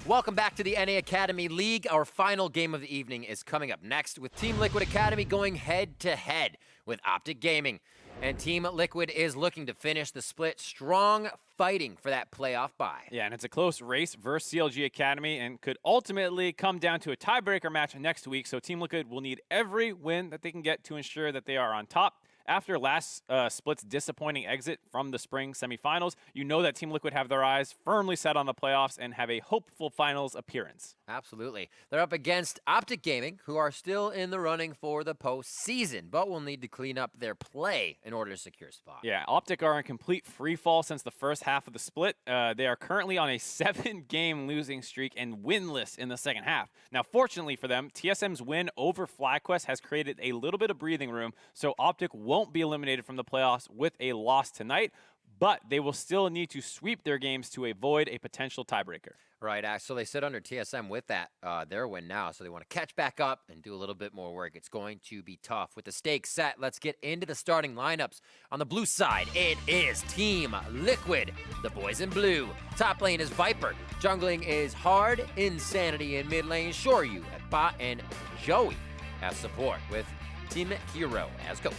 Welcome back to the NA Academy League. Our final game of the evening is coming up next with Team Liquid Academy going head-to-head with OpTic Gaming. And Team Liquid is looking to finish the split strong, fighting for that playoff bye. Yeah, and it's a close race versus CLG Academy and could ultimately come down to a tiebreaker match next week. So Team Liquid will need every win that they can get to ensure that they are on top. After last split's disappointing exit from the spring semifinals, you know that Team Liquid have their eyes firmly set on the playoffs and have a hopeful finals appearance. Absolutely. They're up against OpTic Gaming, who are still in the running for the postseason, but will need to clean up their play in order to secure a spot. Yeah, OpTic are in complete free fall since the first half of the split. They are currently on a 7-game losing streak and winless in the second half. Now, fortunately for them, TSM's win over FlyQuest has created a little bit of breathing room, so OpTic won't be eliminated from the playoffs with a loss tonight, but they will still need to sweep their games to avoid a potential tiebreaker. Right, so they sit under TSM with that, their win now, so they want to catch back up and do a little bit more work. It's going to be tough. With the stakes set, let's get into the starting lineups. On the blue side, it is Team Liquid, the boys in blue. Top lane is Viper. Jungling is Hard, Insanity in mid lane, Shoryu at bot, and Joey as support with Team Hero as coach.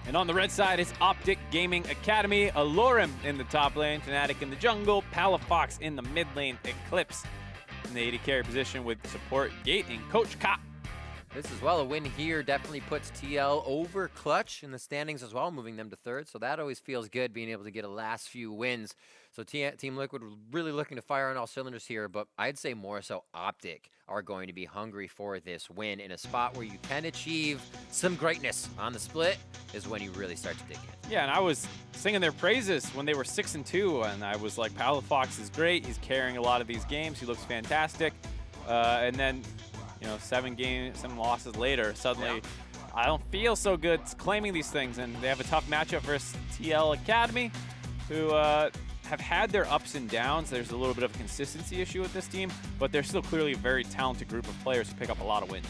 And on the red side, it's OpTic Gaming Academy, Alorim in the top lane, Fnatic in the jungle, Palafox in the mid lane, Eclipse in the AD carry position with support Gate and Coach Ka. This as well, a win here definitely puts TL over Clutch in the standings as well, moving them to third. So that always feels good, being able to get a last few wins. So Team Liquid really looking to fire on all cylinders here, but I'd say more so OpTic are going to be hungry for this win in a spot where you can achieve some greatness on the split is when you really start to dig in. Yeah, and I was singing their praises when they were 6-2, and I was like, Palafox is great. He's carrying a lot of these games. He looks fantastic. And then, you know, 7 losses later, suddenly I don't feel so good claiming these things. And they have a tough matchup versus TL Academy, who have had their ups and downs. There's a little bit of a consistency issue with this team, but they're still clearly a very talented group of players who pick up a lot of wins.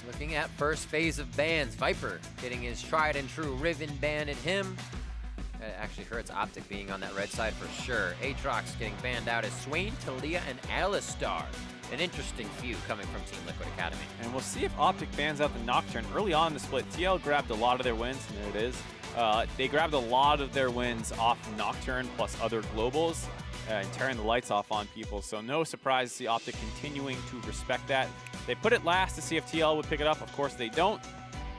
Looking at first phase of bans, Viper getting his tried and true Riven ban at him. It actually hurts OpTic being on that red side for sure. Aatrox getting banned out as Swain, Talia, and Alistar. An interesting few coming from Team Liquid Academy. And we'll see if OpTic bans out the Nocturne. Early on in the split, TL grabbed a lot of their wins, and there it is. They grabbed a lot of their wins off Nocturne plus other globals and tearing the lights off on people. So no surprise to see OpTic continuing to respect that. They put it last to see if TL would pick it up. Of course they don't.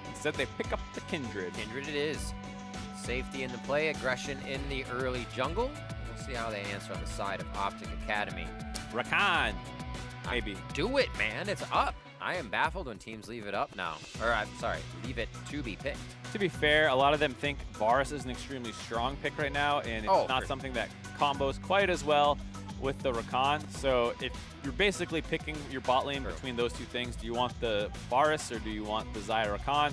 Instead, they pick up the Kindred. Kindred it is. Safety in the play, aggression in the early jungle. We'll see how they answer on the side of OpTic Academy. Rakan, maybe. Do it, man. It's up. I am baffled when teams leave it up now. Or, I'm sorry, leave it to be picked. To be fair, a lot of them think Varus is an extremely strong pick right now, and it's not something that combos quite as well with the Rakan. So if you're basically picking your bot lane between those two things, do you want the Varus or do you want the Xayah Rakan?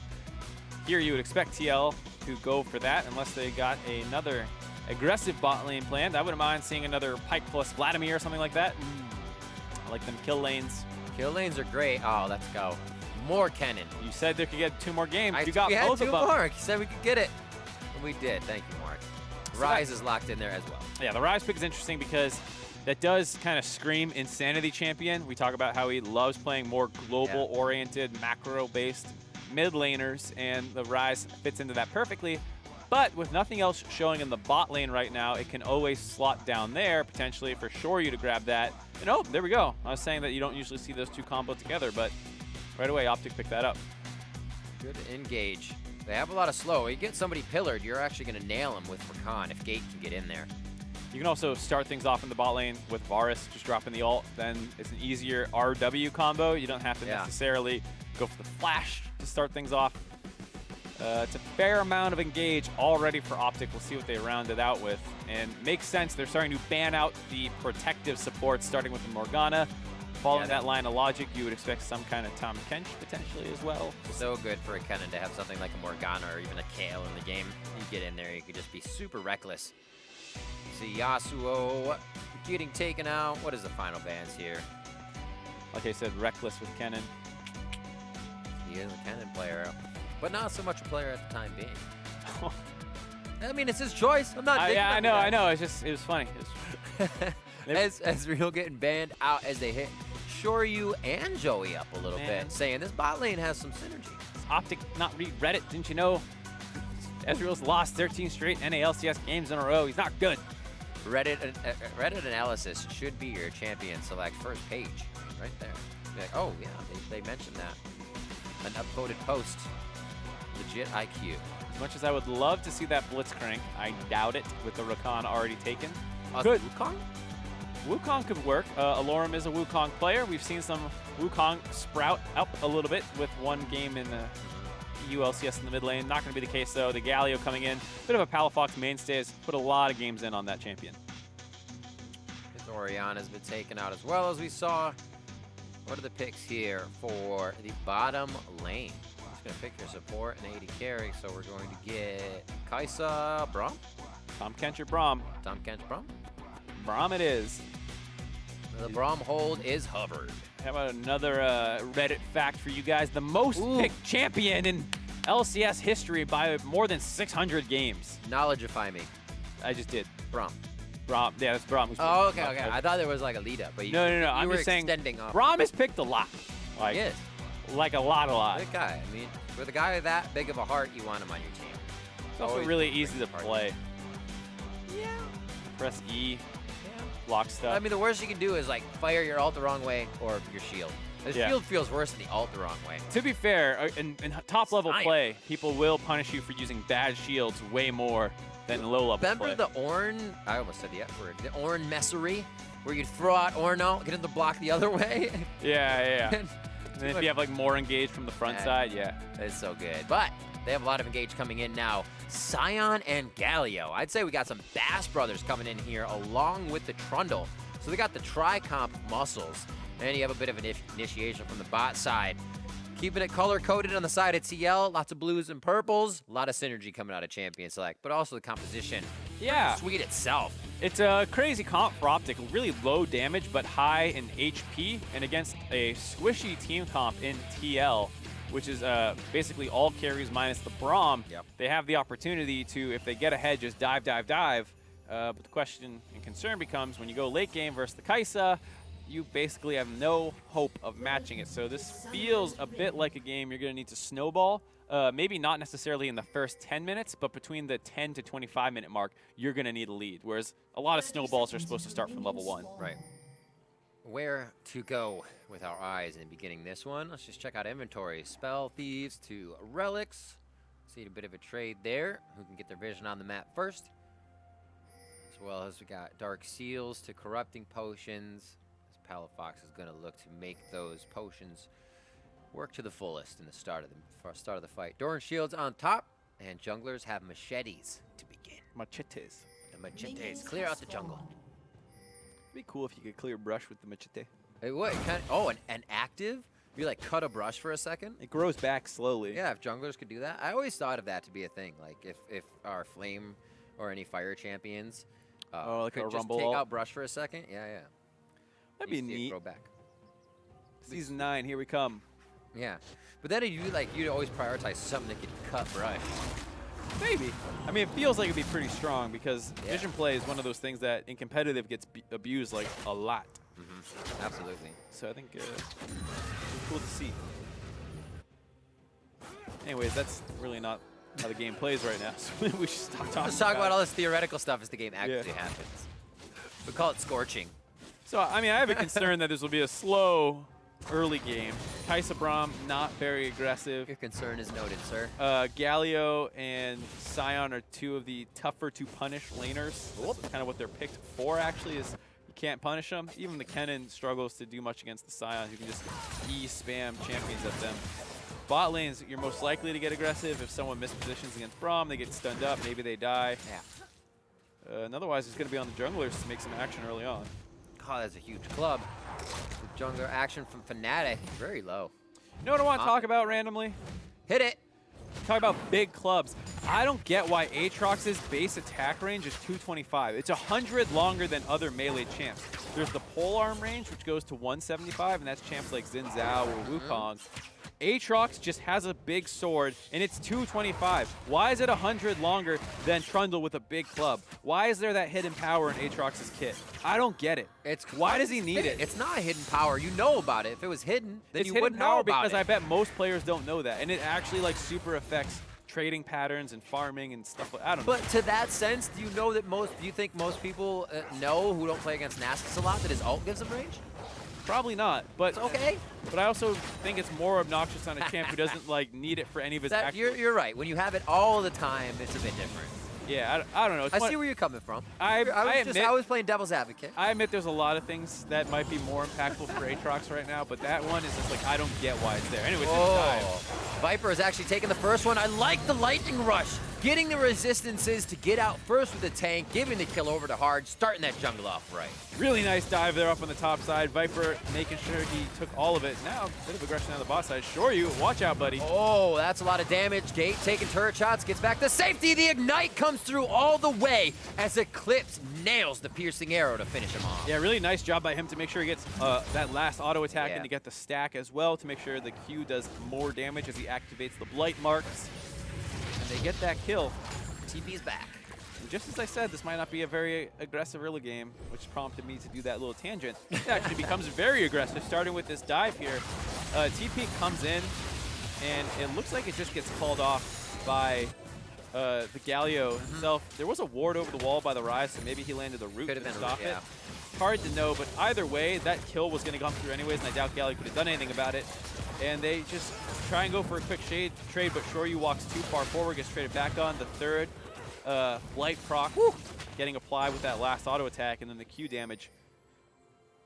Here you would expect TL to go for that unless they got another aggressive bot lane planned. I wouldn't mind seeing another Pyke plus Vladimir or something like that. I like them kill lanes. Kill lanes are great. Oh, let's go. More Kennen. You said they could get 2 more games. You got both of them. More. He said we could get it. And we did. Thank you, Mark. Ryze is locked in there as well. Yeah, the Ryze pick is interesting because that does kind of scream Insanity champion. We talk about how he loves playing more global-oriented, macro-based mid laners, and the Ryze fits into that perfectly. But with nothing else showing in the bot lane right now, it can always slot down there, potentially for Shoryu to grab that. And oh, there we go. I was saying that you don't usually see those two combo together, but right away, OpTic picked that up. Good engage. They have a lot of slow. You get somebody pillared, you're actually going to nail him with Rakan if Gate can get in there. You can also start things off in the bot lane with Varus, just dropping the ult. Then it's an easier RW combo. You don't have to necessarily go for the flash to start things off. It's a fair amount of engage already for OpTic. We'll see what they round it out with. And makes sense. They're starting to ban out the protective support, starting with the Morgana. Following that line of logic, you would expect some kind of Tahm Kench potentially as well. So good for a Kennen to have something like a Morgana or even a Kayle in the game. You get in there, you could just be super reckless. See Yasuo getting taken out. What is the final bans here? Like I said, reckless with Kennen. He is a Kennen player, but not so much a player at the time being. I mean, it's his choice. I'm not. Yeah, I know. It's just, it was funny. as Real getting banned out as they hit Shoryu and Joey up a little bit, saying this bot lane has some synergy. OpTic not read Reddit, didn't you know? Ezreal's lost 13 straight NALCS games in a row. He's not good. Reddit analysis should be your champion select first page, right there. Like, oh yeah, they mentioned that. An upvoted post. Legit IQ. As much as I would love to see that Blitzcrank, I doubt it with the Rakan already taken. Good. Wukong? Wukong could work. Alorum is a Wukong player. We've seen some Wukong sprout up a little bit with one game in the ULCS in the mid lane. Not going to be the case though. The Galio coming in, bit of a Palafox mainstay, has put a lot of games in on that champion. His Orianna's been taken out as well, as we saw. What are the picks here for the bottom lane? I'm just going to pick your support and AD carry, so we're going to get Kaisa Braum? Tom Kench or Braum? Tom Kench Braum? Braum it is. The Braum hold is hovered. How about another Reddit fact for you guys? The most picked champion in LCS history by more than 600 games. Knowledgeify me. I just did. Braum. Braum. Yeah, that's Braum. Oh, okay. I thought there was like a lead up, but you, no. You I'm were just saying extending off. Braum is picked a lot. Like, he is. Like a lot. Good guy. I mean, with a guy that big of a heart, you want him on your team. It's also really easy to play. Yeah. Press E. Block stuff. I mean, the worst you can do is like fire your ult the wrong way or your shield. The shield feels worse than the ult the wrong way. To be fair, in top level play, people will punish you for using bad shields way more than low level play. Remember the Ornn? I almost said the F word. The Ornn messery, where you'd throw out Ornn, get him to block the other way. Yeah. And then if you have like more engaged from the front side, it's so good. But they have a lot of engage coming in now. Sion and Galio. I'd say we got some Bass brothers coming in here along with the Trundle. So they got the tri-comp muscles. And you have a bit of an initiation from the bot side. Keeping it color-coded on the side of TL. Lots of blues and purples. A lot of synergy coming out of Champion Select. But also the composition. Yeah. Sweet itself. It's a crazy comp for OpTic. Really low damage, but high in HP. And against a squishy team comp in TL, which is basically all carries minus the Braum. They have the opportunity to, if they get ahead, just dive. But the question and concern becomes when you go late game versus the Kaisa, you basically have no hope of matching it. So this feels a bit like a game you're going to need to snowball. Maybe not necessarily in the first 10 minutes, but between the 10 to 25 minute mark, you're going to need a lead. Whereas a lot of snowballs are supposed to start from level 1. Right. Where to go with our eyes in beginning this one? Let's just check out inventory. Spell Thieves to Relics. See a bit of a trade there. Who can get their vision on the map first? As well as we got Dark Seals to Corrupting Potions. Palafox is going to look to make those potions work to the fullest in the start of the fight. Doran shields on top, and junglers have machetes to begin. Machetes. The machetes clear out the jungle. It'd be cool if you could clear brush with the machete. Hey, what? An active? You like cut a brush for a second? It grows back slowly. Yeah, if junglers could do that. I always thought of that to be a thing. Like if our flame or any fire champions like could a just take out brush for a second. Yeah. That'd be neat. Grow back. Season 9, here we come. Yeah, but then you'd always prioritize something that could cut brush. Maybe. I mean, it feels like it'd be pretty strong because vision play is one of those things that in competitive gets abused like a lot. Absolutely. So I think it's cool to see. Anyways, that's really not how the game plays right now. So we should stop talking. Let's talk about all this theoretical stuff as the game actually happens. We call it scorching. So, I mean, I have a concern that this will be a slow early game. Kaisa Braum, not very aggressive. Your concern is noted, sir. Galio and Sion are two of the tougher to punish laners. That's kind of what they're picked for, actually, is you can't punish them. Even the Kennen struggles to do much against the Sions. You can just E-spam champions at them. Bot lanes, you're most likely to get aggressive. If someone mispositions against Braum, they get stunned up, maybe they die. And otherwise, it's going to be on the junglers to make some action early on. Oh, that's a huge club. The jungler action from Fnatic, very low. You know what I want to talk about randomly? Hit it. Talk about big clubs. I don't get why Aatrox's base attack range is 225. It's 100 longer than other melee champs. There's the polearm range, which goes to 175, and that's champs like Xin Zhao or Wukong. Aatrox just has a big sword, and it's 225. Why is it 100 longer than Trundle with a big club? Why is there that hidden power in Aatrox's kit? I don't get it. Why does he need it? It's not a hidden power. You know about it. If it was hidden, then you wouldn't know power about because it. I bet most players don't know that, and it actually like super affects trading patterns and farming and stuff. I don't know. But to that sense, do you think most people know who don't play against Nasus a lot that his ult gives him range? Probably not, but it's okay. But I also think it's more obnoxious on a champ who doesn't like need it for any of his actions. You're right. When you have it all the time, it's a bit different. Yeah, I don't know. I see where you're coming from. I was playing devil's advocate. I admit there's a lot of things that might be more impactful for Aatrox right now, but that one is just like, I don't get why it's there. Anyways, Viper is actually taking the first one. I like the lightning rush. Getting the resistances to get out first with the tank, giving the kill over to Hard, starting that jungle off right. Really nice dive there up on the top side. Viper making sure he took all of it. Now, a bit of aggression on the bot side. Shoryu, watch out, buddy. Oh, that's a lot of damage. Gate taking turret shots, gets back to safety. The Ignite comes through all the way as Eclipse nails the piercing arrow to finish him off. Yeah, really nice job by him to make sure he gets that last auto attack and to get the stack as well to make sure the Q does more damage as he activates the Blight marks. And they get that kill. TP's back. And just as I said, this might not be a very aggressive early game, which prompted me to do that little tangent. It actually becomes very aggressive, starting with this dive here. TP comes in, and it looks like it just gets called off by the Galio himself. There was a ward over the wall by the Rise, so maybe he landed the root to stop it. Hard to know, but either way, that kill was going to come through anyways, and I doubt Galio could have done anything about it. And they just try and go for a quick trade, but Shoryu walks too far forward, gets traded back on. The third Blight proc getting applied with that last auto attack, and then the Q damage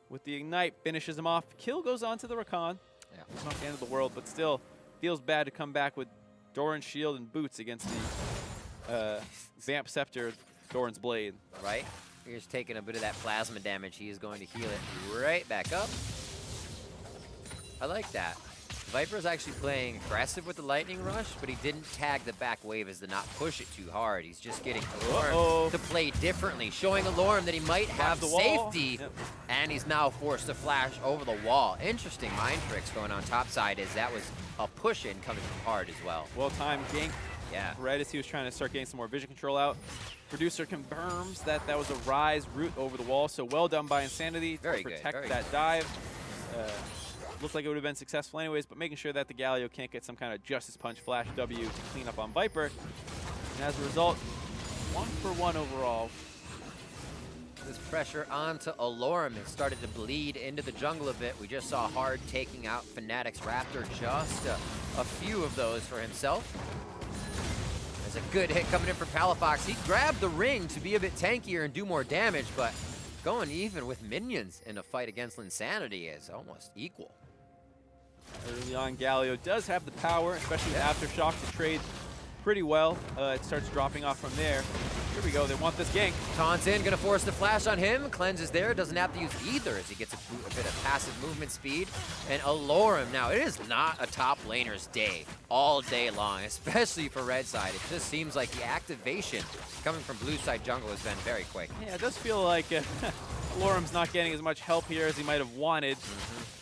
with the Ignite finishes him off. Kill goes on to the Rakan. Yeah. It's not the end of the world, but still feels bad to come back with Doran's shield and boots against the Vamp Scepter, Doran's blade. Right? Here's taking a bit of that plasma damage. He is going to heal it right back up. I like that. Viper's actually playing aggressive with the lightning rush, but he didn't tag the back wave as to not push it too hard. He's just getting Alorm to play differently, showing Alorm that he might have safety, and he's now forced to flash over the wall. Interesting mind tricks going on top side, as that was a push-in coming from Hard as well. Well-timed gank. Yeah. Right as he was trying to start getting some more vision control out. Producer confirms that that was a Rise root over the wall, so well done by Insanity to protect that dive. Looked like it would have been successful anyways, but making sure that the Galio can't get some kind of Justice Punch Flash W to clean up on Viper. And as a result, 1-for-1 overall. This pressure onto Alorm has started to bleed into the jungle a bit. We just saw Hard taking out Fnatic's Raptor, just a few of those for himself. There's a good hit coming in for Palafox. He grabbed the ring to be a bit tankier and do more damage, but going even with minions in a fight against Insanity is almost equal. Early on, Galio does have the power, especially with Aftershock, to trade pretty well. It starts dropping off from there. Here we go, they want this gank. Taunts in, gonna force the flash on him. Cleanse is there, doesn't have to use either as he gets a bit of passive movement speed. And Alorm, now it is not a top laner's day all day long, especially for red side. It just seems like the activation coming from blue side jungle has been very quick. Yeah, it does feel like Alorm's not getting as much help here as he might have wanted.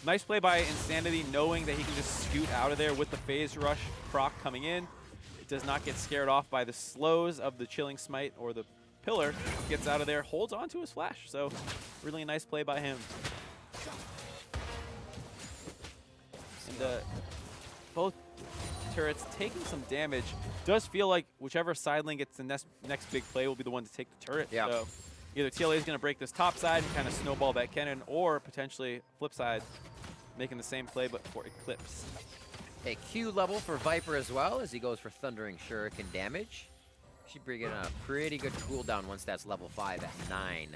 Nice play by Insanity, knowing that he can just scoot out of there with the phase rush proc coming in. It does not get scared off by the slows of the Chilling Smite or the Pillar. Gets out of there, holds on to his flash. So really nice play by him. And both turrets taking some damage. Does feel like whichever side lane gets the next big play will be the one to take the turret. Yeah. So either TLA is going to break this top side and kind of snowball that cannon, or potentially flip side, making the same play but for Eclipse. A Q level for Viper as well as he goes for Thundering Shuriken damage. Should bring in a pretty good cooldown once that's level 5 at 9.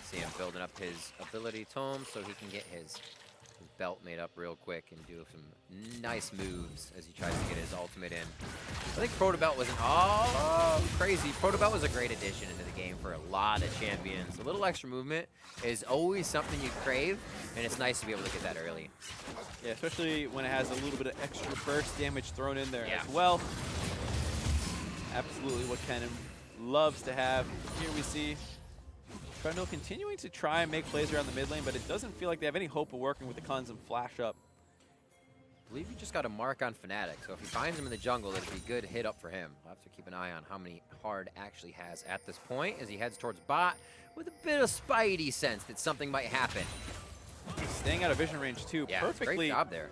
See him building up his ability tome so he can get his belt made up real quick and do some nice moves as he tries to get his ultimate in. I think Protobelt was crazy. Protobelt was a great addition into the game for a lot of champions. A little extra movement is always something you crave, and it's nice to be able to get that early. Yeah, especially when it has a little bit of extra burst damage thrown in there as well. Absolutely what Kennen loves to have. Here we see Trundle continuing to try and make plays around the mid lane, but it doesn't feel like they have any hope of working with the Cleanse and flash up. believe he just got a mark on Fnatic, so if he finds him in the jungle, it'll be a good hit up for him. We'll have to keep an eye on how many Hard actually has at this point as he heads towards bot with a bit of spidey sense that something might happen. He's staying out of vision range too. Yeah, perfectly, great job there.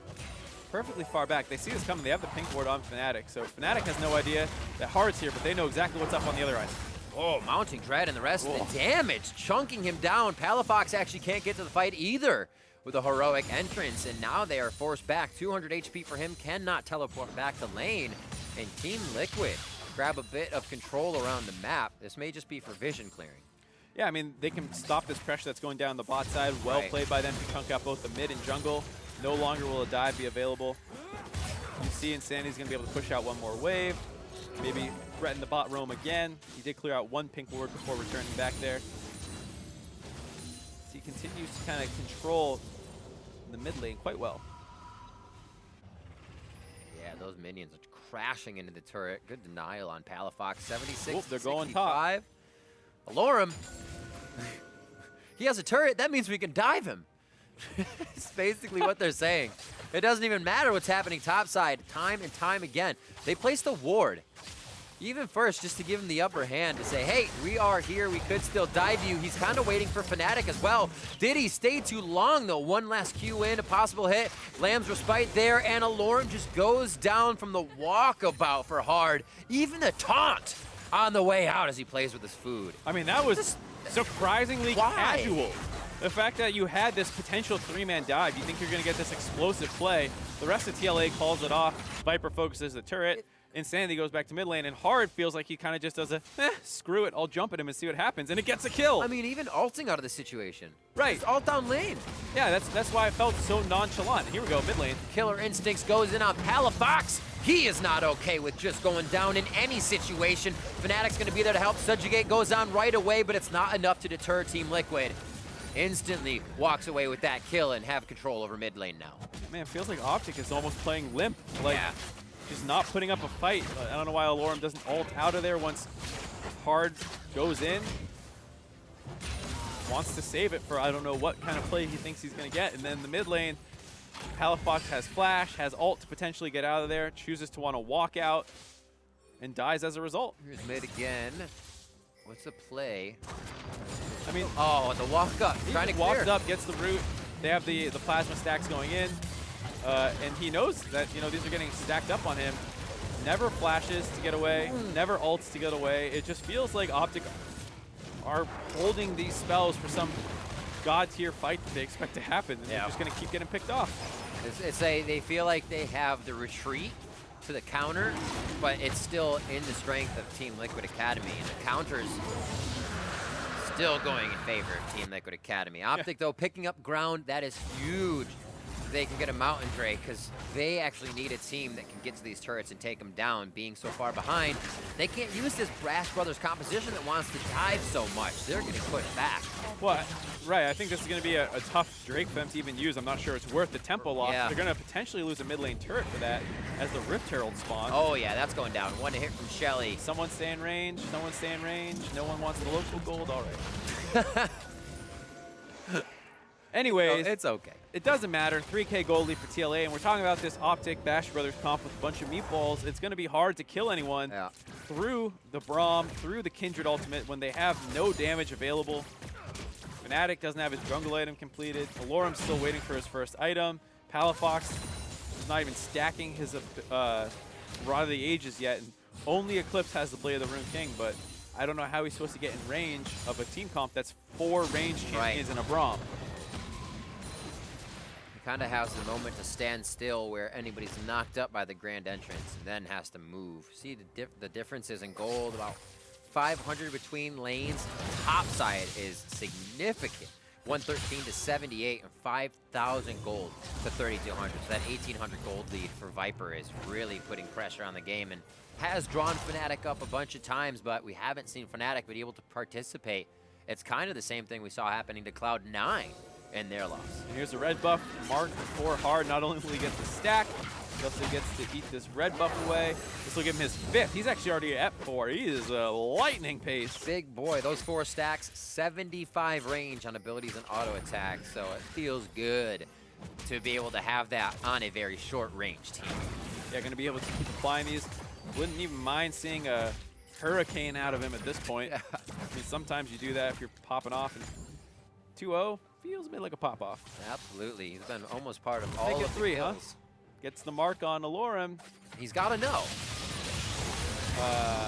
Perfectly far back. They see this coming. They have the pink ward on Fnatic, so Fnatic has no idea that Hard's here, but they know exactly what's up on the other end. Oh, mounting Dread and the rest of the damage, chunking him down. Palafox actually can't get to the fight either with a heroic entrance, and now they are forced back. 200 HP for him, cannot teleport back to lane. And Team Liquid grab a bit of control around the map. This may just be for vision clearing. Yeah, I mean, they can stop this pressure that's going down the bot side. Well played by them to chunk out both the mid and jungle. No longer will a dive be available. You see Insanity's going to be able to push out one more wave. Maybe threaten the bot roam again. He did clear out one pink ward before returning back there. So he continues to kind of control the mid lane quite well. Yeah, those minions are crashing into the turret. Good denial on Palafox. 76. Oh, they're going 65. Top. Alorum. He has a turret. That means we can dive him. It's basically what they're saying. It doesn't even matter what's happening topside. Time and time again. They placed a ward. Even first, just to give him the upper hand to say, hey, we are here. We could still dive you. He's kind of waiting for Fnatic as well. Did he stay too long, though? One last Q in, a possible hit. Lamb's Respite there, and Alorum just goes down from the walkabout for Hard. Even the taunt on the way out as he plays with his food. I mean, that was surprisingly casual. The fact that you had this potential three-man dive, you think you're going to get this explosive play. The rest of TLA calls it off. Viper focuses the turret. Insanity goes back to mid lane, and Hard feels like he kind of just does a, screw it, I'll jump at him and see what happens, and it gets a kill. I mean, even ulting out of the situation. Right. Just ult down lane. Yeah, that's why I felt so nonchalant. Here we go, mid lane. Killer Instincts goes in on Palafox. He is not okay with just going down in any situation. Fnatic's going to be there to help. Subjugate goes on right away, but it's not enough to deter Team Liquid. Instantly walks away with that kill and have control over mid lane now. Man, feels like OpTic is almost playing limp. Like, yeah. Just not putting up a fight. I don't know why Alorum doesn't ult out of there once Hard goes in. Wants to save it for I don't know what kind of play he thinks he's going to get. And then the mid lane, Palafox has flash, has ult to potentially get out of there, chooses to want to walk out, and dies as a result. Here's mid again. What's the play? I mean, oh, the walk up. He Trying to walks clear. up, gets the root. They have the plasma stacks going in. And he knows that, you know, these are getting stacked up on him. Never flashes to get away, never ults to get away. It just feels like OpTic are holding these spells for some god-tier fight that they expect to happen, and they're just going to keep getting picked off. They feel like they have the retreat to the counter, but it's still in the strength of Team Liquid Academy, and the counters still going in favor of Team Liquid Academy. OpTic, though, picking up ground. That is huge. They can get a Mountain Drake because they actually need a team that can get to these turrets and take them down. Being so far behind, they can't use this Brash Brothers composition that wants to dive so much. They're getting pushed back. Well, right, I think this is going to be a tough Drake for them to even use. I'm not sure it's worth the tempo loss. Yeah. They're going to potentially lose a mid lane turret for that as the Rift Herald spawn. Oh yeah, that's going down. One hit from Shelly. Someone stay in range, someone stay in range. No one wants the local gold, all right. Anyways, it's okay. It doesn't matter. 3K gold lead for TLA, and we're talking about this OpTic Bash Brothers comp with a bunch of meatballs. It's going to be hard to kill anyone through the Braum, through the Kindred ultimate when they have no damage available. Fnatic doesn't have his jungle item completed. Alorum's still waiting for his first item. Palafox is not even stacking his Rod of the Ages yet, and only Eclipse has the Blade of the Rune King, but I don't know how he's supposed to get in range of a team comp that's 4 range champions in a Braum. Kind of has the moment to stand still where anybody's knocked up by the grand entrance and then has to move. See the differences in gold, about 500 between lanes. Top side is significant. 113 to 78 and 5,000 gold to 3,200. So that 1,800 gold lead for Viper is really putting pressure on the game and has drawn Fnatic up a bunch of times, but we haven't seen Fnatic be able to participate. It's kind of the same thing we saw happening to Cloud9 and their loss. And here's a red buff marked for Hard. Not only will he get the stack, he also gets to eat this red buff away. This will give him his 5th. He's actually already at 4. He is a lightning pace. Big boy. Those 4 stacks, 75 range on abilities and auto attacks, so it feels good. to be able to have that on a very short range team. Yeah, going to be able to keep applying these. Wouldn't even mind seeing a hurricane out of him at this point. Yeah. I mean, sometimes you do that if you're popping off. And 2-0 feels a bit like a pop-off. Absolutely. He's been almost part of all Make it of the 3, huh? kills. Gets the mark on Alorum. He's got to know.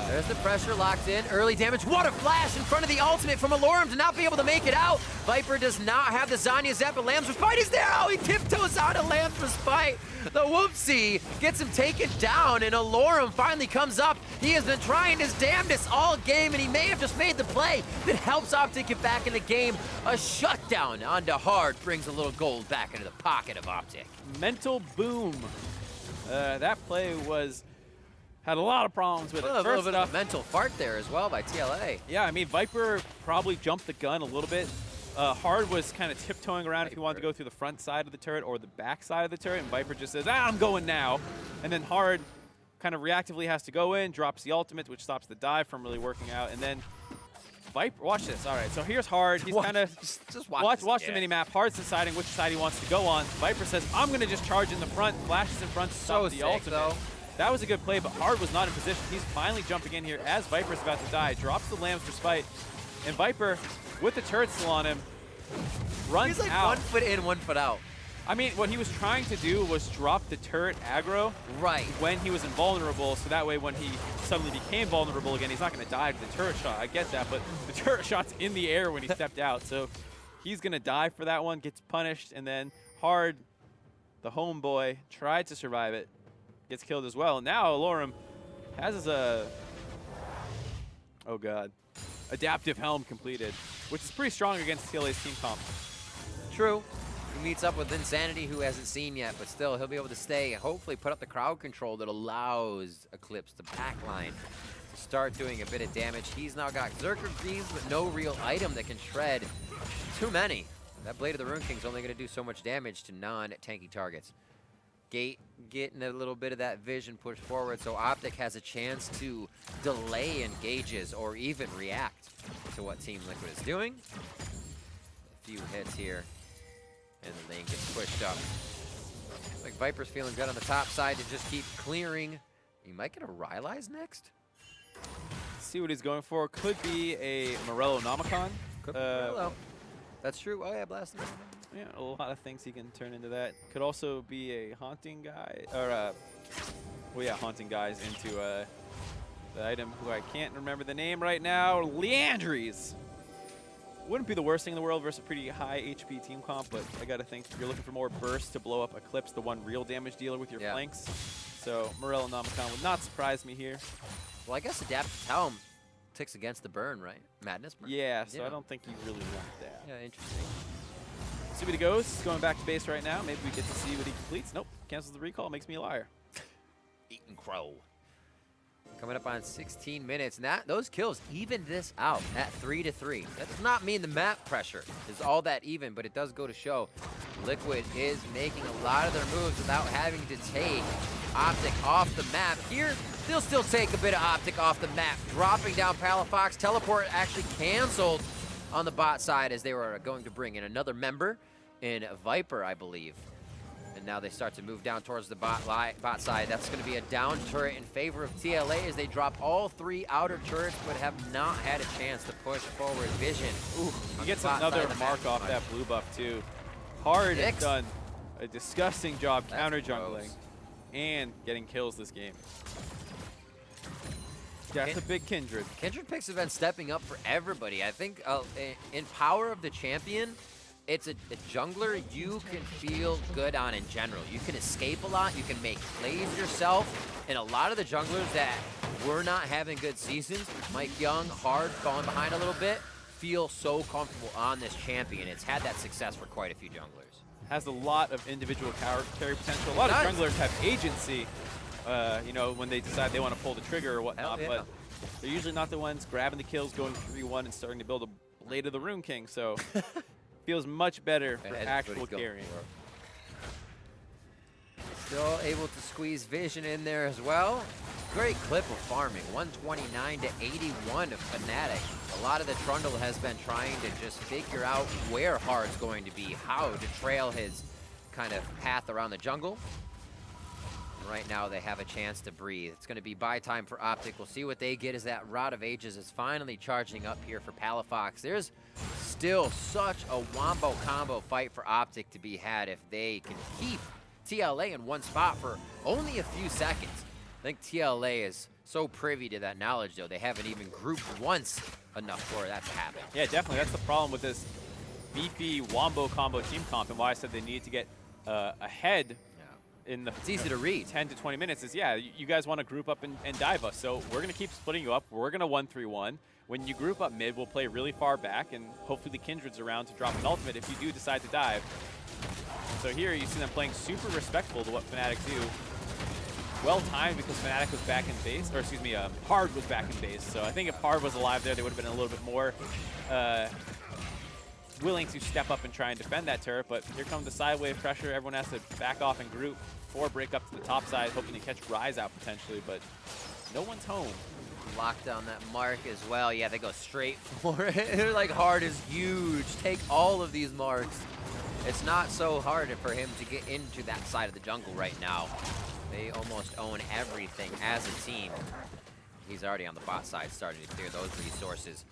There's the pressure locked in. Early damage. What a flash in front of the ultimate from Alorum to not be able to make it out. Viper does not have the Zanya Zap, but Lamb's Respite is there. Oh, he tiptoes out of Lamb's Respite. The whoopsie gets him taken down, and Alorum finally comes up. He has been trying his damnedest all game, and he may have just made the play that helps OpTic get back in the game. A shutdown onto Hard brings a little gold back into the pocket of OpTic. Mental boom. That play had a lot of problems with it. A little bit of a mental fart there as well by TLA. Yeah, I mean, Viper probably jumped the gun a little bit. Hard was kind of tiptoeing around if he wanted to go through the front side of the turret or the back side of the turret, and Viper just says, I'm going now. And then Hard kind of reactively has to go in, drops the ultimate, which stops the dive from really working out. And then Viper, watch this. All right, so here's Hard. He's kind of, just watch the mini-map. Hard's deciding which side he wants to go on. Viper says, I'm going to just charge in the front, flashes in front to stop the ultimate. Though. That was a good play, but Hard was not in position. He's finally jumping in here as Viper's about to die. Drops the Lamb's Respite, and Viper, with the turret still on him, runs out. He's like 1 foot in, 1 foot out. I mean, what he was trying to do was drop the turret aggro when he was invulnerable, so that way when he suddenly became vulnerable again, he's not going to die to the turret shot. I get that, but the turret shot's in the air when he stepped out, so he's going to die for that one, gets punished, and then Hard, the homeboy, tried to survive it. Gets killed as well. And now Alorum has his, oh god, adaptive helm completed, which is pretty strong against TLA's team comp. True. He meets up with Insanity, who hasn't seen yet, but still he'll be able to stay and hopefully put up the crowd control that allows Eclipse, the backline, to start doing a bit of damage. He's now got Zerker Greaves, but no real item that can shred too many. That Blade of the Rune King's only going to do so much damage to non-tanky targets. Gate getting a little bit of that vision pushed forward, so OpTic has a chance to delay engages or even react to what Team Liquid is doing. A few hits here, and the lane gets pushed up. Looks like Viper's feeling good on the top side to just keep clearing. He might get a Rylai's next. See what he's going for. Could be a Morello Nomicon. Could be Morello. That's true. Oh yeah, blast him. Yeah, a lot of things he can turn into that. Could also be a haunting guy, or well, yeah, haunting guys into the item who I can't remember the name right now. Leandries. Wouldn't be the worst thing in the world versus a pretty high HP team comp, but I gotta think if you're looking for more burst to blow up Eclipse, the one real damage dealer with your flanks. So Morello Nomicon would not surprise me here. Well, I guess Adaptive Helm ticks against the burn, right? Madness burn? Yeah, so I don't think you really want that. Yeah, interesting. See what he goes. He's going back to base right now. Maybe we get to see what he completes. Nope. Cancels the recall. Makes me a liar. Eating crow. Coming up on 16 minutes. And those kills even this out at 3-3. That does not mean the map pressure is all that even, but it does go to show Liquid is making a lot of their moves without having to take OpTic off the map. Here, they'll still take a bit of OpTic off the map. Dropping down Palafox. Teleport actually canceled on the bot side as they were going to bring in another member in Viper, I believe. And now they start to move down towards the bot side. That's going to be a down turret in favor of TLA as they drop all 3 outer turrets, but have not had a chance to push forward Vision. Ooh, he gets another mark off that blue buff too. Hard has done a disgusting job counter jungling and getting kills this game. That's a big Kindred. Kindred picks have been stepping up for everybody. I think in Power of the Champion, it's a jungler you can feel good on in general. You can escape a lot, you can make plays yourself, and a lot of the junglers that were not having good seasons, Mike Young, Hard, falling behind a little bit, feel so comfortable on this champion. It's had that success for quite a few junglers. Has a lot of individual carry potential. A lot of junglers have agency. You know, when they decide they want to pull the trigger or whatnot, but they're usually not the ones grabbing the kills, going 3-1, and starting to build a Blade of the Rune King. So feels much better for actual carrying. Still able to squeeze Vision in there as well. Great clip of farming, 129 to 81 of Fnatic. A lot of the Trundle has been trying to just figure out where Hard's going to be, how to trail his kind of path around the jungle. And right now they have a chance to breathe. It's going to be buy time for OpTic. We'll see what they get as that Rod of Ages is finally charging up here for Palafox. There's still such a wombo combo fight for OpTic to be had if they can keep TLA in one spot for only a few seconds. I think TLA is so privy to that knowledge, though. They haven't even grouped once enough for that to happen. Yeah, definitely. That's the problem with this beefy wombo combo team comp, and why I said they need to get ahead in the it's easy to read. 10 to 20 minutes is, yeah, you guys want to group up and dive us. So we're going to keep splitting you up. We're going to 1-3-1. When you group up mid, we'll play really far back, and hopefully the Kindred's around to drop an ultimate if you do decide to dive. So here you see them playing super respectful to what Fnatic do. Well timed because Fnatic was back in base, or excuse me, Hard was back in base. So I think if Hard was alive there, they would have been a little bit more willing to step up and try and defend that turret. But here comes the sidewave pressure. Everyone has to back off and group or break up to the top side, hoping to catch Rise out potentially, but no one's home. Lock down that mark as well. Yeah, they go straight for it. They're like, Hard is huge. Take all of these marks. It's not so hard for him to get into that side of the jungle right now. They almost own everything as a team. He's already on the bot side, starting to clear those resources.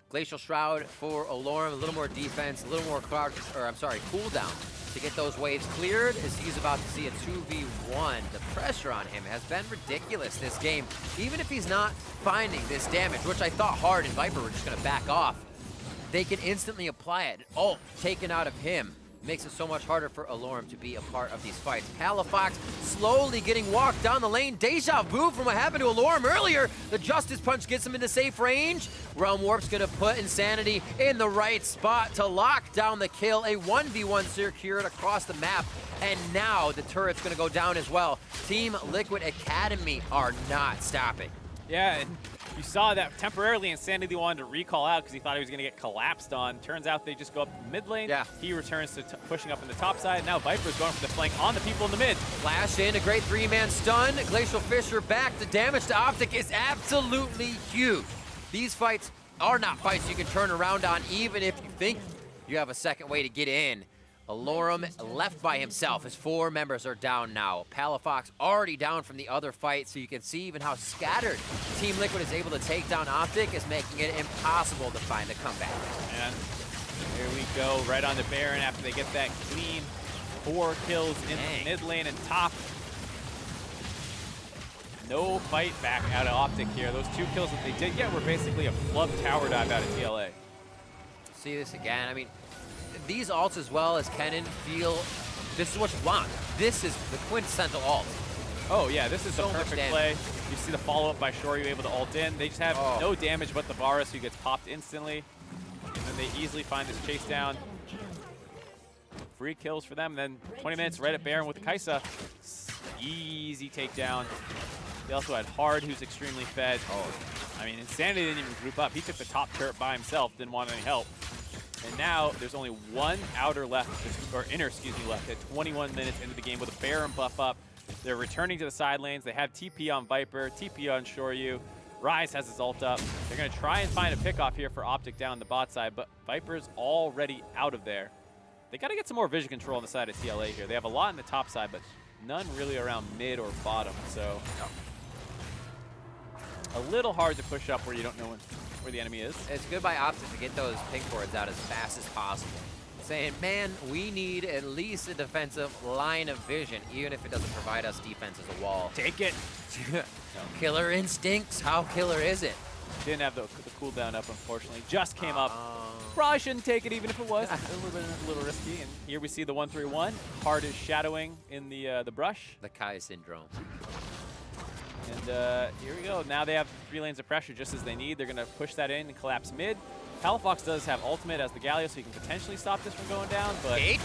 Glacial Shroud for Alorum, a little more defense, a little more cooldown to get those waves cleared as he's about to see a 2v1. The pressure on him has been ridiculous this game. Even if he's not finding this damage, which I thought Hard and Viper were just gonna back off, they can instantly apply it. Ult taken out of him. Makes it so much harder for Alorum to be a part of these fights. Palafox slowly getting walked down the lane. Deja vu from what happened to Alorum earlier. The Justice Punch gets him into safe range. Realm Warp's gonna put Insanity in the right spot to lock down the kill. A 1v1 secured across the map. And now the turret's gonna go down as well. Team Liquid Academy are not stopping. Yeah, and you saw that temporarily Insanity wanted to recall out because he thought he was going to get collapsed on. Turns out they just go up the mid lane. Yeah. He returns to pushing up in the top side. Now Viper's going for the flank on the people in the mid. Flash in, a great three-man stun. Glacial Fissure back. The damage to OpTic is absolutely huge. These fights are not fights you can turn around on, even if you think you have a second way to get in. Alorum left by himself. His 4 members are down now. Palafox already down from the other fight, so you can see even how scattered Team Liquid is able to take down OpTic is making it impossible to find a comeback. And here we go, right on the Baron after they get that clean 4 kills in the mid lane and top. No fight back out of OpTic here. Those 2 kills that they did get were basically a flub tower dive out of TLA. See this again. I mean, these ults as well as Kennen feel this is what you want. This is the quintessential ult. Oh yeah, this is so the perfect play. You see the follow-up by Shoryu able to ult in. They just have no damage but the Varus who gets popped instantly. And then they easily find this chase down. Free kills for them. Then 20 minutes right at Baron with the Kai'Sa. Easy takedown. They also had Hard who's extremely fed. I mean, Insanity didn't even group up. He took the top turret by himself, didn't want any help. And now there's only one outer left, or inner, excuse me, left at 21 minutes into the game with a Baron buff up. They're returning to the side lanes. They have TP on Viper, TP on Shoryu. Rise has his ult up. They're going to try and find a pickoff here for OpTic down the bot side, but Viper's already out of there. They got to get some more vision control on the side of TLA here. They have a lot on the top side, but none really around mid or bottom. So a little hard to push up where you don't know where the enemy is. It's good by OpTic to get those pink boards out as fast as possible. Saying, man, we need at least a defensive line of vision, even if it doesn't provide us defense as a wall. Take it. Killer instincts. How killer is it? Didn't have the cooldown up, unfortunately. Just came up. Probably shouldn't take it, even if it was. a little risky. And here we see the 1-3-1. Hard is shadowing in the brush. The Kai syndrome. And here we go. Now they have 3 lanes of pressure just as they need. They're going to push that in and collapse mid. Palafox does have ultimate as the Galio, so he can potentially stop this from going down. But Gate?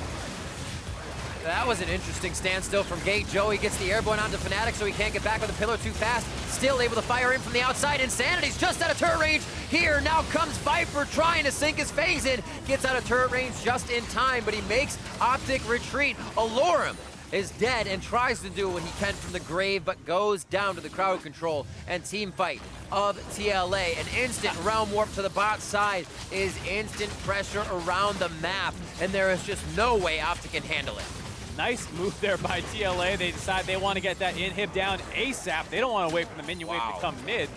That was an interesting standstill from Gate. Joey gets the airborne onto Fnatic, so he can't get back with the pillar too fast. Still able to fire in from the outside. Insanity's just out of turret range. Here now comes Viper trying to sink his phase in. Gets out of turret range just in time, but he makes OpTic retreat. Alorum is dead and tries to do what he can from the grave, but goes down to the crowd control and team fight of TLA. An instant realm warp to the bot side is instant pressure around the map, and there is just no way OpTic can handle it. Nice move there by TLA. They decide they want to get that inhib down ASAP. They don't want to wait for the minion wave to come mid.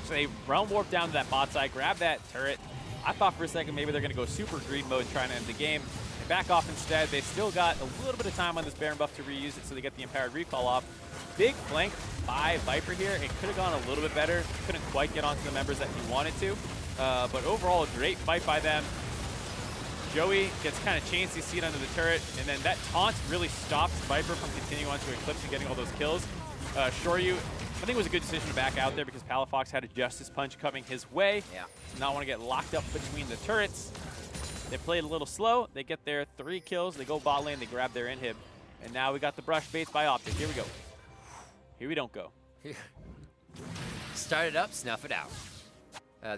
So they realm warp down to that bot side, grab that turret. I thought for a second maybe they're going to go super greed mode trying to end the game. They back off instead. They still got a little bit of time on this Baron buff to reuse it so they get the Empowered Recall off. Big flank by Viper here. It could have gone a little bit better. Couldn't quite get onto the members that he wanted to. But overall, a great fight by them. Joey gets kind of chains his seat under the turret, and then that taunt really stops Viper from continuing on to Eclipse and getting all those kills. Shoryu, I think it was a good decision to back out there because Palafox had a Justice Punch coming his way. Yeah. Did not want to get locked up between the turrets. They played a little slow. They get their 3 kills. They go bot lane. They grab their inhib. And now we got the brush baits by OpTic. Here we go. Here we don't go. Start it up, snuff it out.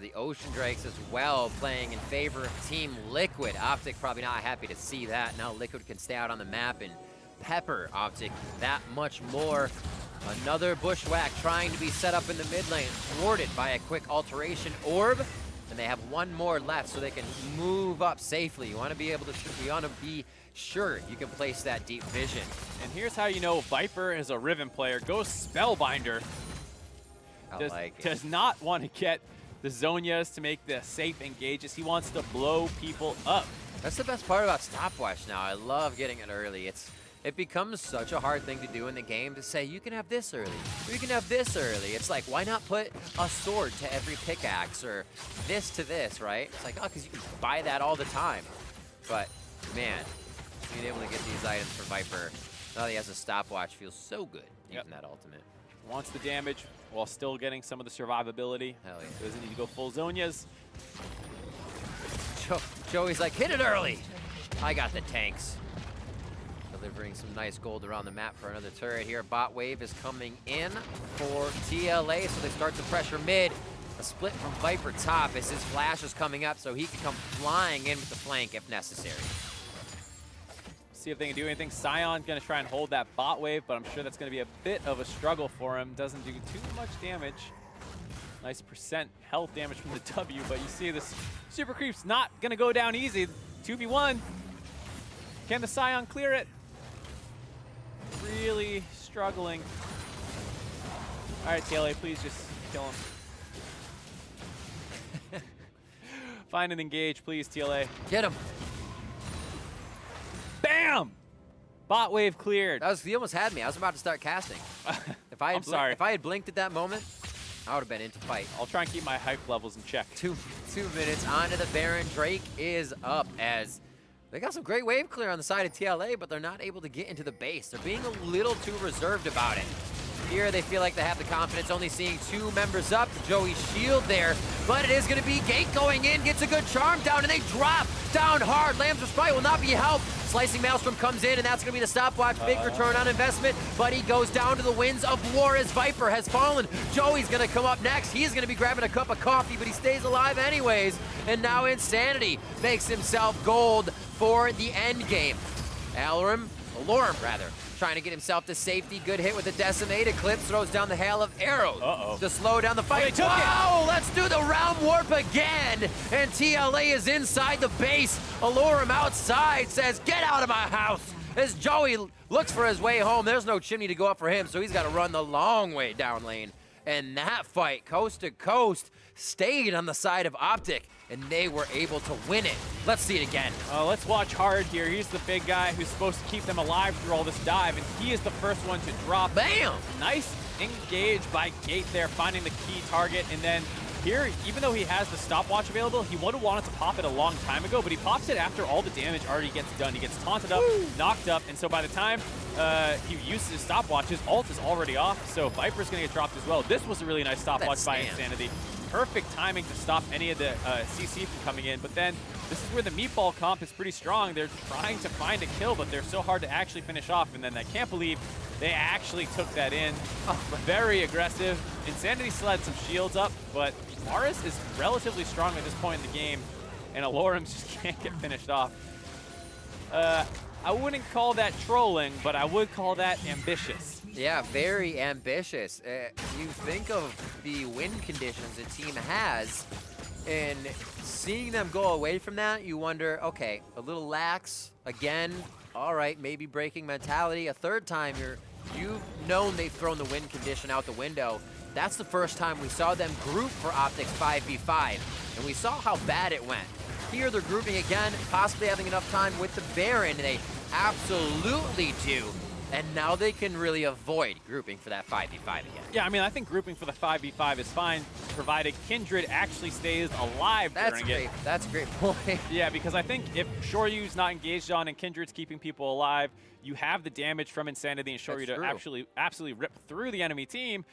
The Ocean Drakes as well playing in favor of Team Liquid. OpTic probably not happy to see that. Now Liquid can stay out on the map and pepper OpTic that much more. Another Bushwhack trying to be set up in the mid lane, thwarted by a quick alteration orb. And they have one more left so they can move up safely. You want to be able to, you want to be sure you can place that deep vision. And here's how you know Viper is a Riven player. Goes Spellbinder. Does not want to get the Zonias to make the safe engages. He wants to blow people up. That's the best part about Stopwatch now. I love getting it early. It becomes such a hard thing to do in the game to say, you can have this early, or you can have this early. It's like, why not put a sword to every pickaxe, or this to this, right? It's like, oh, because you can buy that all the time. But, man, being able to get these items for Viper, now that he has a Stopwatch, feels so good using that ultimate. Wants the damage while still getting some of the survivability. Hell yeah. Doesn't need to go full Zonias. Joey's like, hit it early. I got the tanks. Delivering some nice gold around the map for another turret here. Bot wave is coming in for TLA, so they start to pressure mid. A split from Viper top as his flash is coming up, so he can come flying in with the flank if necessary. See if they can do anything. Sion going to try and hold that bot wave, but I'm sure that's going to be a bit of a struggle for him. Doesn't do too much damage. Nice percent health damage from the W, but you see this Super Creep's not going to go down easy. 2v1. Can the Sion clear it? Really struggling. All right, TLA, please just kill him. Find and engage, please, TLA. Get him. Bam! Bot wave cleared. He almost had me. I was about to start casting. If I had blinked at that moment, I would have been into fight. I'll try and keep my hype levels in check. Two minutes onto the Baron. Drake is up as they got some great wave clear on the side of TLA, but they're not able to get into the base. They're being a little too reserved about it. Here they feel like they have the confidence, only seeing 2 members up. Joey's shield there, but it is going to be Gate going in, gets a good charm down, and they drop down hard. Lamb's Respite will not be helped. Slicing Maelstrom comes in, and that's going to be the stopwatch. Big return on investment, but he goes down to the winds of war as Viper has fallen. Joey's going to come up next. He's going to be grabbing a cup of coffee, but he stays alive anyways. And now Insanity makes himself gold for the end game. Alorum, trying to get himself to safety. Good hit with the Decimate. Eclipse throws down the hail of arrows to slow down the fight. Wow, let's do the round warp again. And TLA is inside the base. Alorum outside says, get out of my house. As Joey looks for his way home, there's no chimney to go up for him, so he's got to run the long way down lane. And that fight, coast to coast, stayed on the side of OpTic, and they were able to win it. Let's see it again. Let's watch hard here. He's the big guy who's supposed to keep them alive through all this dive, and he is the first one to drop. Bam! Nice engage by Gate there, finding the key target, and then here, even though he has the stopwatch available, he would have wanted to pop it a long time ago, but he pops it after all the damage already gets done. He gets taunted up, knocked up, and so by the time he uses his stopwatch, his ult is already off, so Viper's going to get dropped as well. This was a really nice stopwatch by Insanity. Perfect timing to stop any of the CC from coming in, but then this is where the meatball comp is pretty strong. They're trying to find a kill, but they're so hard to actually finish off, and then I can't believe they actually took that in. Very aggressive. Insanity still had some shields up, but Varus is relatively strong at this point in the game, and Alorum just can't get finished off. I wouldn't call that trolling, but I would call that ambitious. Yeah, very ambitious. You think of the win conditions a team has, and seeing them go away from that, you wonder, okay, a little lax again. all right, maybe breaking mentality. A third time, you've known they've thrown the win condition out the window. That's the first time we saw them group for OpTic's 5v5, and we saw how bad it went. Here they're grouping again, possibly having enough time with the Baron, and they absolutely do. And now they can really avoid grouping for that 5v5 again. Yeah, I mean, I think grouping for the 5v5 is fine, provided Kindred actually stays alive during it. That's a great point. Yeah, because I think if Shoryu's not engaged on and Kindred's keeping people alive, you have the damage from Insanity and Shoryu to absolutely rip through the enemy team.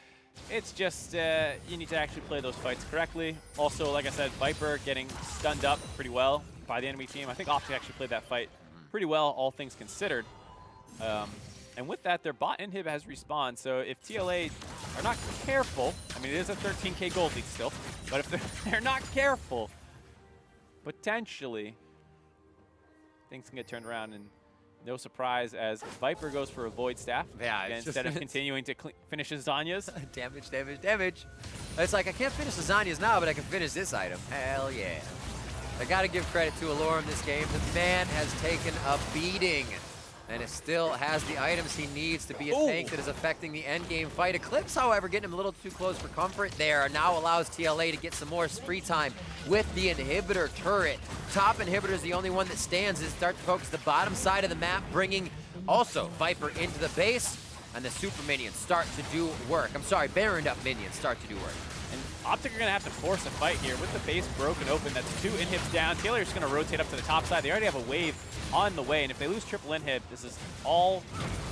It's just, you need to actually play those fights correctly. Also, like I said, Viper getting stunned up pretty well by the enemy team. I think OpTic actually played that fight pretty well, all things considered. And with that, their bot inhib has respawned, so if TLA are not careful, I mean, it is a 13K gold lead still, but if they're not careful, potentially, things can get turned around, and no surprise as Viper goes for a Void Staff instead of continuing to finish his Zanya's. Damage, damage, damage. It's like, I can't finish the Zanya's now, but I can finish this item. Hell yeah. I gotta give credit to Alorum this game. The man has taken a beating. And it still has the items he needs to be a tank that is affecting the end game fight. Eclipse, however, getting him a little too close for comfort there. Now allows TLA to get some more spree time with the inhibitor turret. Top inhibitor is the only one that stands. Is start to focus the bottom side of the map, bringing also Viper into the base. And the super minions start to do work. I'm sorry, Baroned up minions start to do work. And OpTic are going to have to force a fight here with the base broken open. That's 2 inhibs down. TLA is going to rotate up to the top side. They already have a wave on the way, and if they lose triple inhib, this is all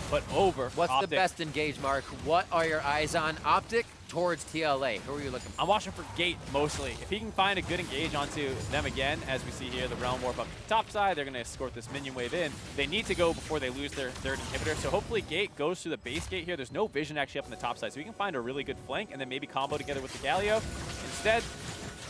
but over. What's the best engage, Mark? What are your eyes on? OpTic towards TLA. Who are you looking for? I'm watching for Gate mostly. If he can find a good engage onto them again, as we see here, the Realm Warp up to the top side, they're going to escort this minion wave in. They need to go before they lose their third inhibitor, so hopefully Gate goes to the base gate here. There's no vision actually up on the top side, so he can find a really good flank and then maybe combo together with the Galio. Instead,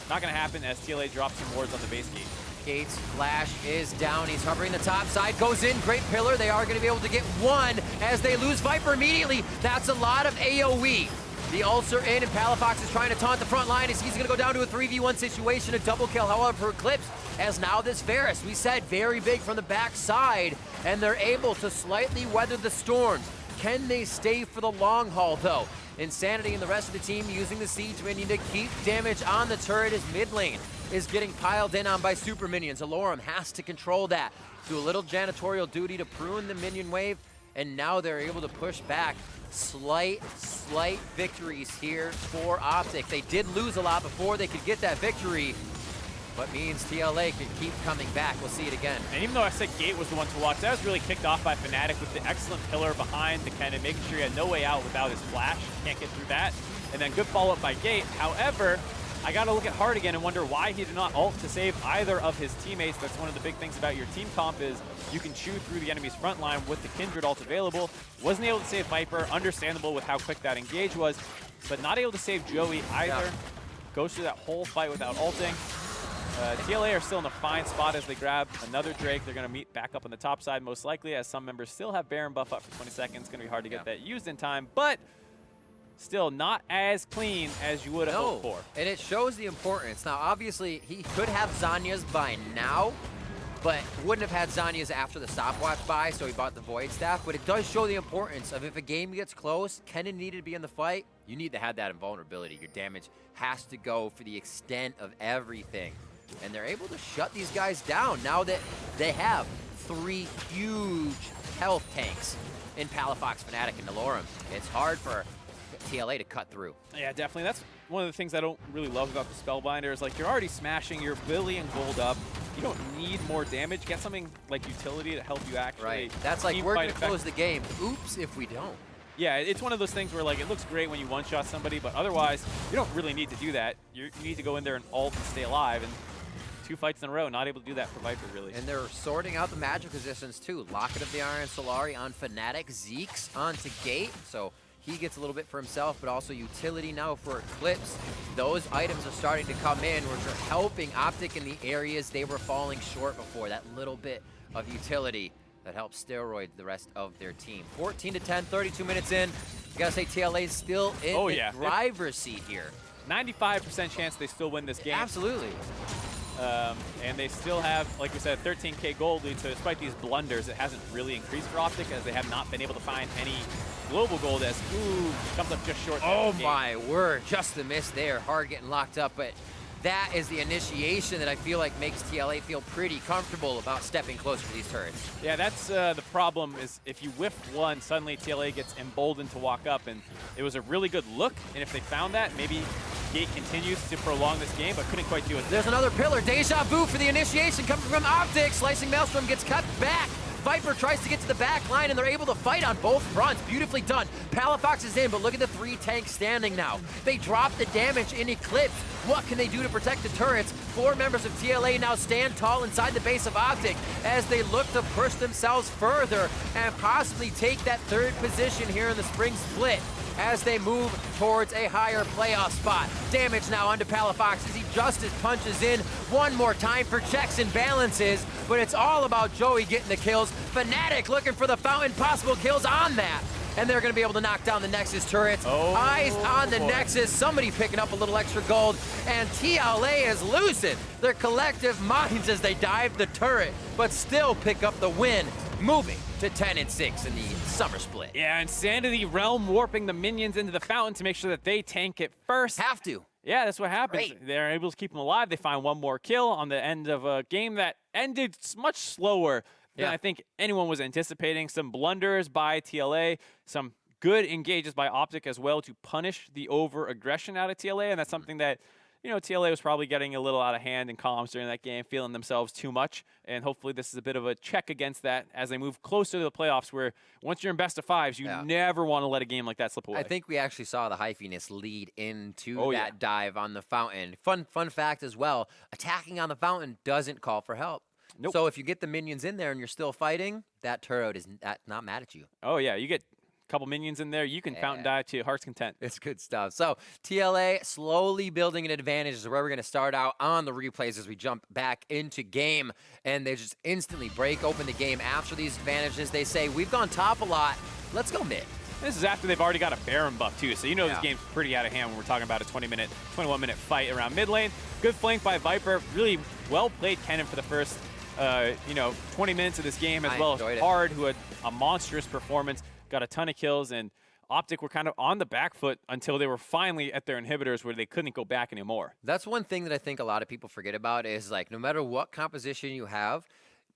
not going to happen as TLA drops some wards on the base gate. Gates flash is down. He's hovering the top side. Goes in. Great pillar. They are going to be able to get one as they lose Viper immediately. That's a lot of AoE. The ults are in, and Palafox is trying to taunt the front line as he's going to go down to a 3v1 situation, a double kill. However, for Eclipse, as now this Varus, we said very big from the back side, and they're able to slightly weather the storms. Can they stay for the long haul, though? Insanity and the rest of the team using the siege minion to keep damage on the turret as mid lane is getting piled in on by super minions. Alorum has to control that. Do a little janitorial duty to prune the minion wave, and now they're able to push back. Slight victories here for OpTic. They did lose a lot before they could get that victory, but means TLA can keep coming back. We'll see it again. And even though I said Gate was the one to watch, that was really kicked off by Fnatic with the excellent pillar behind the cannon, making sure he had no way out without his flash. Can't get through that. And then good follow-up by Gate. However, I got to look at Hard again and wonder why he did not ult to save either of his teammates. That's one of the big things about your team comp is you can chew through the enemy's front line with the Kindred ult available. Wasn't able to save Viper, understandable with how quick that engage was, but not able to save Joey either. Yeah. Goes through that whole fight without ulting. TLA are still in a fine spot as they grab another Drake. They're going to meet back up on the top side most likely, as some members still have Baron buff up for 20 seconds. It's going to be hard to get that used in time, but still not as clean as you would have hoped for. And it shows the importance. Now, obviously, he could have Zanya's by now, but wouldn't have had Zanya's after the stopwatch buy, so he bought the Void Staff. But it does show the importance of if a game gets close, Kennen needed to be in the fight, you need to have that invulnerability. Your damage has to go for the extent of everything. And they're able to shut these guys down now that they have 3 huge health tanks in Palafox, Fnatic, and Alorum. It's hard for TLA to cut through. Yeah, definitely. That's one of the things I don't really love about the Spellbinder is like you're already smashing your billion gold up. You don't need more damage. Get something like utility to help you actually. That's like we're going to close the game. Oops if we don't. Yeah, it's one of those things where like it looks great when you one-shot somebody, but otherwise you don't really need to do that. You need to go in there and ult and stay alive. And 2 fights in a row, not able to do that for Viper, really. And they're sorting out the magic positions, too. Locket of the Iron Solari on Fnatic. Zeke's onto Gate, so he gets a little bit for himself, but also utility now for Eclipse. Those items are starting to come in, which are helping OpTic in the areas they were falling short before. That little bit of utility that helps steroid the rest of their team. 14-10, 32 minutes in. You gotta say TLA's still in the driver's seat here. 95% chance they still win this game. Absolutely. And they still have, like we said, 13K gold lead, so despite these blunders, it hasn't really increased for OpTic as they have not been able to find any global gold as, comes up just short. Oh my word, just a miss there. Hard getting locked up, but that is the initiation that I feel like makes TLA feel pretty comfortable about stepping closer to these turrets. Yeah, that's the problem is if you whiff one, suddenly TLA gets emboldened to walk up, and it was a really good look, and if they found that, maybe Gate continues to prolong this game, but couldn't quite do it. There's another pillar. Deja vu for the initiation coming from OpTic. Slicing Maelstrom gets cut back. Viper tries to get to the back line, and they're able to fight on both fronts. Beautifully done. Palafox is in, but look at the 3 tanks standing now. They drop the damage in Eclipse. What can they do to protect the turrets? 4 members of TLA now stand tall inside the base of OpTic as they look to push themselves further and possibly take that 3rd position here in the spring split as they move towards a higher playoff spot. Damage now onto Palafox as he just punches in one more time for checks and balances, but it's all about Joey getting the kills. Fnatic looking for the fountain, possible kills on that. And they're gonna be able to knock down the Nexus turrets. Eyes on the Nexus, somebody picking up a little extra gold, and TLA is losing their collective minds as they dive the turret, but still pick up the win, moving to 10-6 in the summer split. Yeah, Insanity Realm warping the minions into the fountain to make sure that they tank it first. Have to. Yeah, that's what happens. Great. They're able to keep them alive. They find one more kill on the end of a game that ended much slower than I think anyone was anticipating. Some blunders by TLA, some good engages by OpTic as well to punish the over-aggression out of TLA, and that's something that, you know, TLA was probably getting a little out of hand in comms during that game, feeling themselves too much, and hopefully this is a bit of a check against that as they move closer to the playoffs, where once you're in best of 5s, you never want to let a game like that slip away. I think we actually saw the hyphiness lead into that dive on the fountain. Fun fact as well, attacking on the fountain doesn't call for help. Nope. So if you get the minions in there and you're still fighting, that turret is not mad at you. Oh yeah, you get a couple minions in there, you can fountain dive to your heart's content. It's good stuff. So TLA slowly building an advantage is where we're going to start out on the replays as we jump back into game. And they just instantly break open the game after these advantages. They say, we've gone top a lot. Let's go mid. This is after they've already got a Baron buff too, so you know this game's pretty out of hand when we're talking about a 21-minute fight around mid lane. Good flank by Viper. Really well played Kennen for the first 20 minutes of this game, as well as Hard, who had a monstrous performance, got a ton of kills, and OpTic were kind of on the back foot until they were finally at their inhibitors where they couldn't go back anymore. That's one thing that I think a lot of people forget about is, like, no matter what composition you have,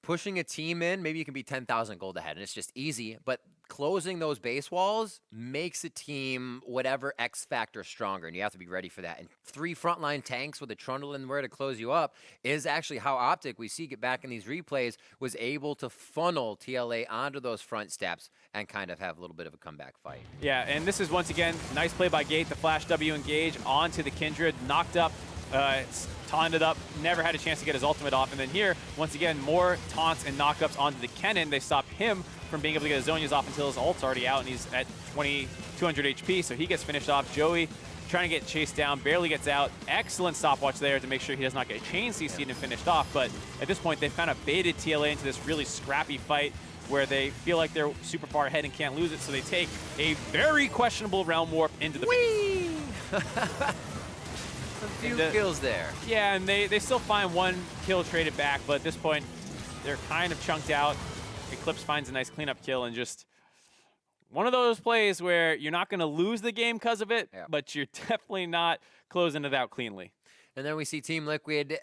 pushing a team in, maybe you can be 10,000 gold ahead, and it's just easy, but closing those base walls makes a team whatever X factor stronger, and you have to be ready for that. And 3 frontline tanks with a Trundle and where to close you up is actually how OpTic, we see it back in these replays, was able to funnel TLA onto those front steps and kind of have a little bit of a comeback fight. Yeah, and this is once again, nice play by Gate, the flash W engage onto the Kindred, knocked up, taunted up, never had a chance to get his ultimate off, and then here, once again, more taunts and knockups onto the Kennen. They stop him from being able to get his Zhonya's off until his ult's already out, and he's at 200 HP, so he gets finished off. Joey trying to get chased down, barely gets out. Excellent stopwatch there to make sure he does not get chain CC'd and finished off, but at this point, they've kind of baited TLA into this really scrappy fight where they feel like they're super far ahead and can't lose it, so they take a very questionable realm warp into the base. A few kills there. Yeah, and they still find one kill traded back, but at this point, they're kind of chunked out. Eclipse finds a nice cleanup kill, and just one of those plays where you're not going to lose the game because of it, but you're definitely not closing it out cleanly. And then we see Team Liquid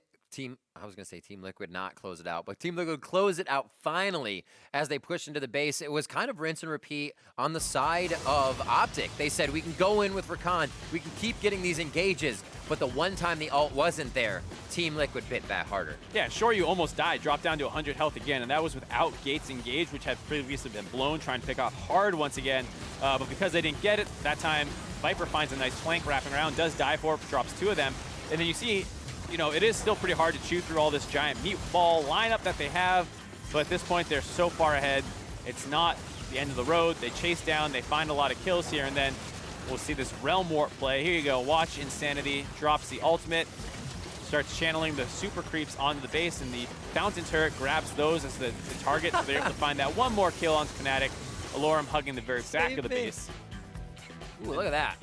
not close it out, but Team Liquid close it out finally as they push into the base. It was kind of rinse and repeat on the side of OpTic. They said, we can go in with Rakan, we can keep getting these engages, but the one time the ult wasn't there, Team Liquid bit back harder. Yeah, sure, you almost died, dropped down to 100 health again, and that was without Gates engage, which had previously been blown, trying to pick off Hard once again, but because they didn't get it, that time Viper finds a nice flank wrapping around, does die for it, drops 2 of them, and then you see, you know, it is still pretty hard to chew through all this giant meatball lineup that they have, but at this point, they're so far ahead. It's not the end of the road. They chase down, they find a lot of kills here, and then we'll see this Realm Warp play. Here you go, watch Insanity, drops the ultimate, starts channeling the super creeps onto the base, and the Fountain Turret grabs those as the target, so they're able to find that one more kill onto Fnatic. Alorum hugging the very back of the base. Ooh, look at that.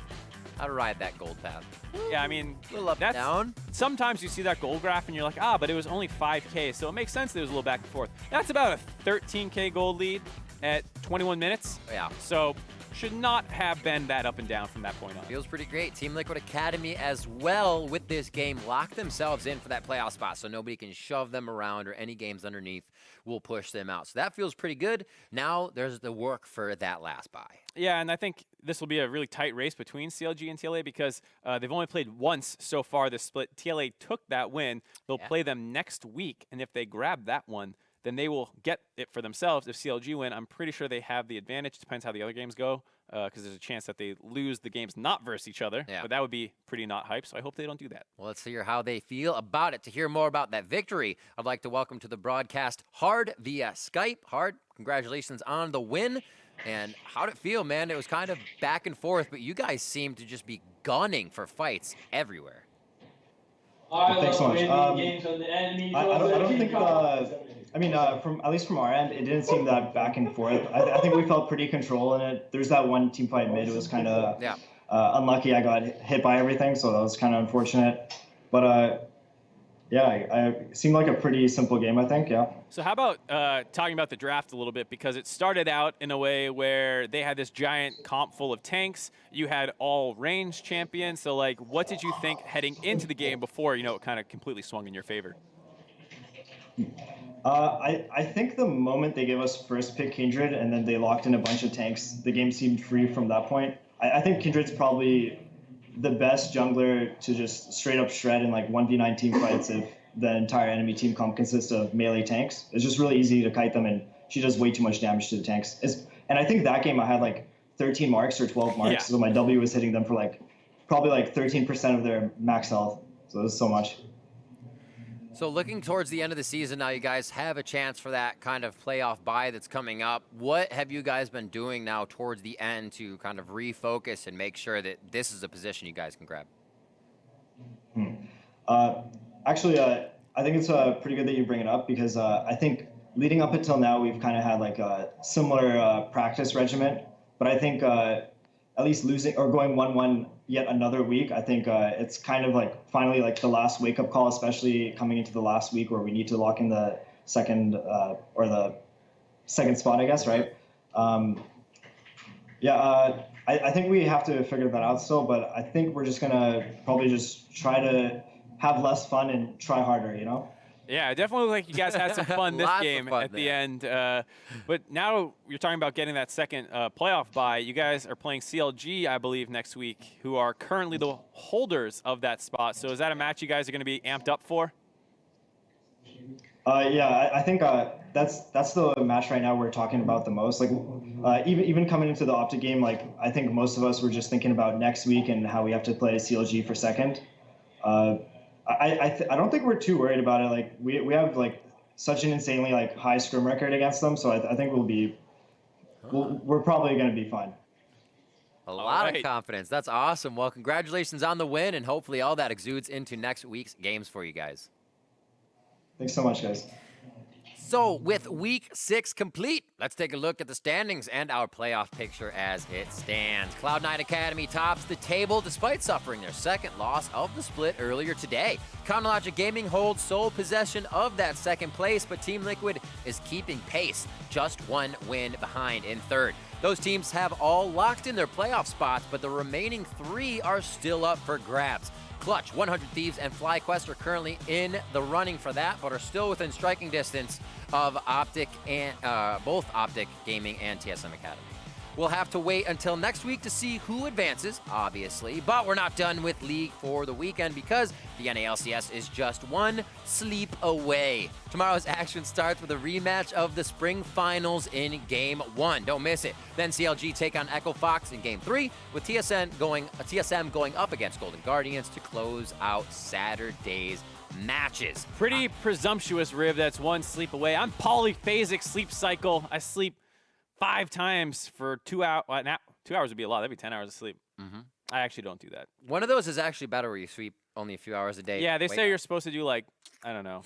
how to ride that gold path. Yeah, I mean, A little up and down. Sometimes you see that gold graph and you're like, but it was only 5K, so it makes sense that it was a little back and forth. That's about a 13K gold lead at 21 minutes. Yeah. So should not have been that up and down from that point on. Feels pretty great. Team Liquid Academy as well with this game locked themselves in for that playoff spot, so nobody can shove them around or any games underneath will push them out. So that feels pretty good. Now there's the work for that last bye. Yeah, and I think this will be a really tight race between CLG and TLA because they've only played once so far this split. TLA took that win. They'll play them next week, and if they grab that one, then they will get it for themselves. If CLG win, I'm pretty sure they have the advantage. Depends how the other games go, because there's a chance that they lose the games not versus each other. Yeah. But that would be pretty not hype, so I hope they don't do that. Well, let's hear how they feel about it. To hear more about that victory, I'd like to welcome to the broadcast Hard via Skype. Hard, congratulations on the win. And how'd it feel, man? It was kind of back and forth, but you guys seem to just be gunning for fights everywhere. Thanks so much. I don't think I mean, from at least from our end, it didn't seem that back and forth. I think we felt pretty control in it. There's that one team fight mid. It was kind of unlucky. I got hit by everything, so that was kind of unfortunate. But yeah, it seemed like a pretty simple game, I think. Yeah. So how about talking about the draft a little bit, because it started out in a way where they had this giant comp full of tanks. You had all range champions. So like, what did you think heading into the game before it kind of completely swung in your favor? I think the moment they gave us first pick Kindred and then they locked in a bunch of tanks, the game seemed free from that point. I think Kindred's probably the best jungler to just straight up shred in like 1v9 team fights if the entire enemy team comp consists of melee tanks. It's just really easy to kite them, and she does way too much damage to the tanks. And I think that game I had like 13 marks or 12 marks, so my W was hitting them for like probably like 13% of their max health. So it was so much. So looking towards the end of the season now, you guys have a chance for that kind of playoff bye that's coming up. What have you guys been doing now towards the end to kind of refocus and make sure that this is a position you guys can grab? Actually, I think it's pretty good that you bring it up, because I think leading up until now, we've kind of had like a similar practice regimen. But I think at least losing or going 1-1 yet another week, I think it's kind of like finally like the last wake-up call, especially coming into the last week where we need to lock in the second or the second spot, I guess, right? I think we have to figure that out still, but I think we're just gonna probably just try to have less fun and try harder, Yeah, it definitely looked like you guys had some fun this game at the end. But now you're talking about getting that second playoff bye. You guys are playing CLG, I believe, next week, who are currently the holders of that spot. So is that a match you guys are going to be amped up for? Yeah, I think that's the match right now we're talking about the most. Like, even coming into the OpTic game, like I think most of us were just thinking about next week and how we have to play CLG for second. I don't think we're too worried about it. Like we have like such an insanely like high scrim record against them, so I think we're probably going to be fine. A lot of confidence. That's awesome. Well, congratulations on the win, and hopefully all that exudes into next week's games for you guys. Thanks so much, guys. So with week 6 complete, let's take a look at the standings and our playoff picture as it stands. Cloud9 Academy tops the table despite suffering their second loss of the split earlier today. Chronologic Gaming holds sole possession of that second place, but Team Liquid is keeping pace, just one win behind in third. Those teams have all locked in their playoff spots, but the remaining 3 are still up for grabs. Clutch, 100 Thieves, and FlyQuest are currently in the running for that, but are still within striking distance of OpTic and both OpTic Gaming and TSM Academy. We'll have to wait until next week to see who advances, obviously, but we're not done with League for the weekend because the NALCS is just one sleep away. Tomorrow's action starts with a rematch of the spring finals in Game 1. Don't miss it. Then CLG take on Echo Fox in Game 3, with TSM going up against Golden Guardians to close out Saturday's matches. Pretty presumptuous, Riv. That's one sleep away. I'm polyphasic sleep cycle. I sleep 5 times for 2 hours. Well, now 2 hours would be a lot. That'd be 10 hours of sleep. I actually don't do that. One of those is actually better where you sleep only a few hours a day. Yeah, they say you're supposed to do like, I don't know,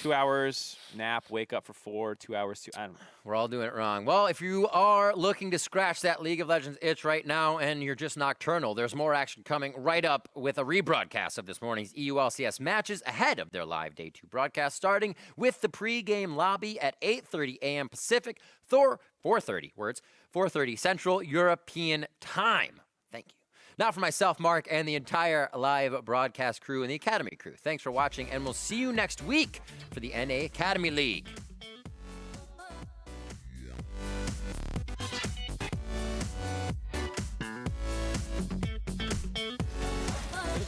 two hours nap, wake up for 4, 2 hours, I don't know. We're all doing it wrong. Well, if you are looking to scratch that League of Legends itch right now and you're just nocturnal, there's more action coming right up with a rebroadcast of this morning's EULCS matches ahead of their live Day 2 broadcast, starting with the pregame lobby at 8:30 a.m. Pacific, 4:30 Central European Time. Thank you. Now for myself, Mark, and the entire live broadcast crew and the Academy crew. Thanks for watching, and we'll see you next week for the NA Academy League.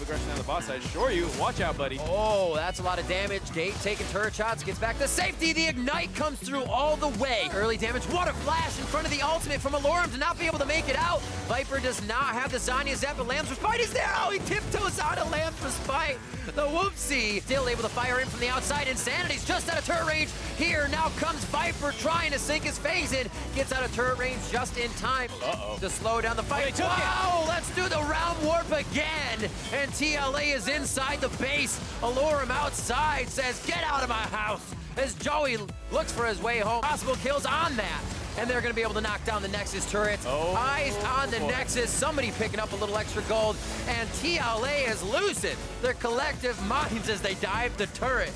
Aggression on the boss side. Sure you. Watch out, buddy. Oh, that's a lot of damage. Gate taking turret shots, gets back to safety. The Ignite comes through all the way. Early damage. What a flash in front of the ultimate from Alorum to not be able to make it out. Viper does not have the Zanya Zap, but Lamb's Respite is there. Oh, he tiptoes out of Lamb's Respite. The whoopsie. Still able to fire in from the outside. Insanity's just out of turret range. Here now comes Viper trying to sink his phase in. Gets out of turret range just in time to slow down the fight. Wow, let's do the round warp again. And TLA is inside the base. Alorum outside says, get out of my house. As Joey looks for his way home. Possible kills on that. And they're going to be able to knock down the Nexus turrets. Eyes on the Nexus. Somebody picking up a little extra gold. And TLA has loosened their collective minds as they dive the turret.